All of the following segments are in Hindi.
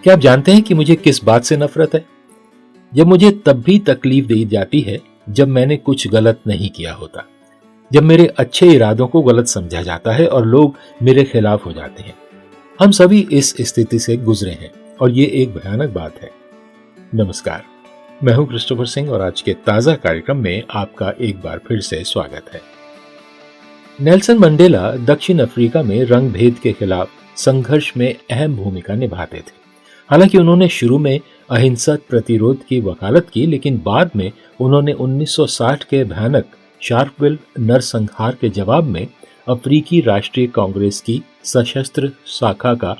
क्या आप जानते हैं कि मुझे किस बात से नफरत है? जब मुझे तब भी तकलीफ दी जाती है जब मैंने कुछ गलत नहीं किया होता, जब मेरे अच्छे इरादों को गलत समझा जाता है और लोग मेरे खिलाफ हो जाते हैं। हम सभी इस स्थिति से गुजरे हैं और ये एक भयानक बात है। नमस्कार, मैं हूं क्रिस्टोफर सिंह और आज के ताजा कार्यक्रम में आपका एक बार फिर से स्वागत है। नेल्सन मंडेला दक्षिण अफ्रीका में रंग भेद के खिलाफ संघर्ष में अहम भूमिका निभाते थे। हालांकि उन्होंने शुरू में अहिंसक प्रतिरोध की वकालत की, लेकिन बाद में उन्होंने 1960 के भयानक शार्पविल नरसंहार के जवाब में अफ्रीकी राष्ट्रीय कांग्रेस की सशस्त्र शाखा का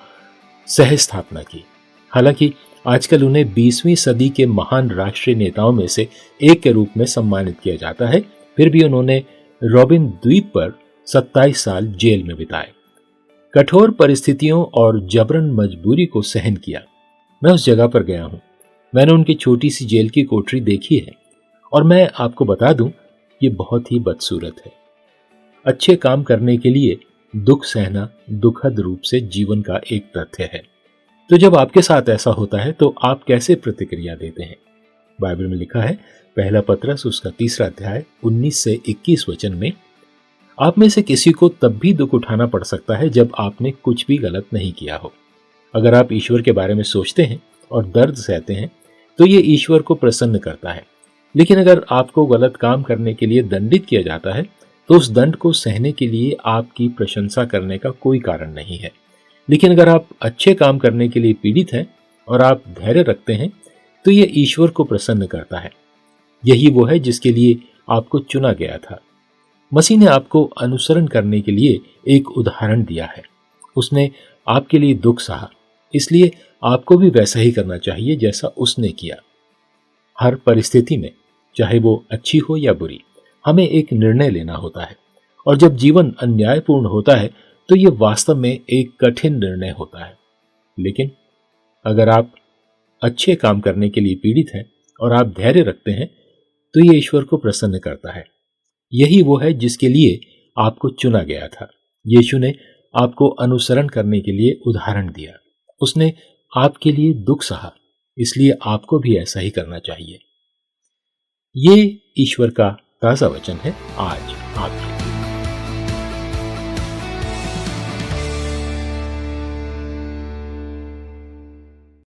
सह स्थापना की। हालांकि आजकल उन्हें 20वीं सदी के महान राष्ट्रीय नेताओं में से एक के रूप में सम्मानित किया जाता है, फिर भी उन्होंने रॉबिन द्वीप पर 27 साल जेल में बिताए, कठोर परिस्थितियों और जबरन मजबूरी को सहन किया। मैं उस जगह पर गया हूं, मैंने उनकी छोटी सी जेल की कोठरी देखी है और मैं आपको बता दूं, ये बहुत ही बदसूरत है। अच्छे काम करने के लिए दुख सहना दुखद रूप से जीवन का एक तथ्य है। तो जब आपके साथ ऐसा होता है तो आप कैसे प्रतिक्रिया देते हैं? बाइबल में लिखा है, पहला पतरस उसका 3 अध्याय 19 से 21 वचन में, आप में से किसी को तब भी दुख उठाना पड़ सकता है जब आपने कुछ भी गलत नहीं किया हो। अगर आप ईश्वर के बारे में सोचते हैं और दर्द सहते हैं तो ये ईश्वर को प्रसन्न करता है। लेकिन अगर आपको गलत काम करने के लिए दंडित किया जाता है तो उस दंड को सहने के लिए आपकी प्रशंसा करने का कोई कारण नहीं है। लेकिन अगर आप अच्छे काम करने के लिए पीड़ित हैं और आप धैर्य रखते हैं तो ये ईश्वर को प्रसन्न करता है। यही वो है जिसके लिए आपको चुना गया था। मसीह ने आपको अनुसरण करने के लिए एक उदाहरण दिया है। उसने आपके लिए दुख सहा, इसलिए आपको भी वैसा ही करना चाहिए जैसा उसने किया। हर परिस्थिति में, चाहे वो अच्छी हो या बुरी, हमें एक निर्णय लेना होता है और जब जीवन अन्यायपूर्ण होता है तो ये वास्तव में एक कठिन निर्णय होता है। लेकिन अगर आप अच्छे काम करने के लिए पीड़ित हैं और आप धैर्य रखते हैं तो ये ईश्वर को प्रसन्न करता है। यही वो है जिसके लिए आपको चुना गया था। यीशु ने आपको अनुसरण करने के लिए उदाहरण दिया। उसने आपके लिए दुख सहा, इसलिए आपको भी ऐसा ही करना चाहिए। ये ईश्वर का ताजा वचन है आज आपके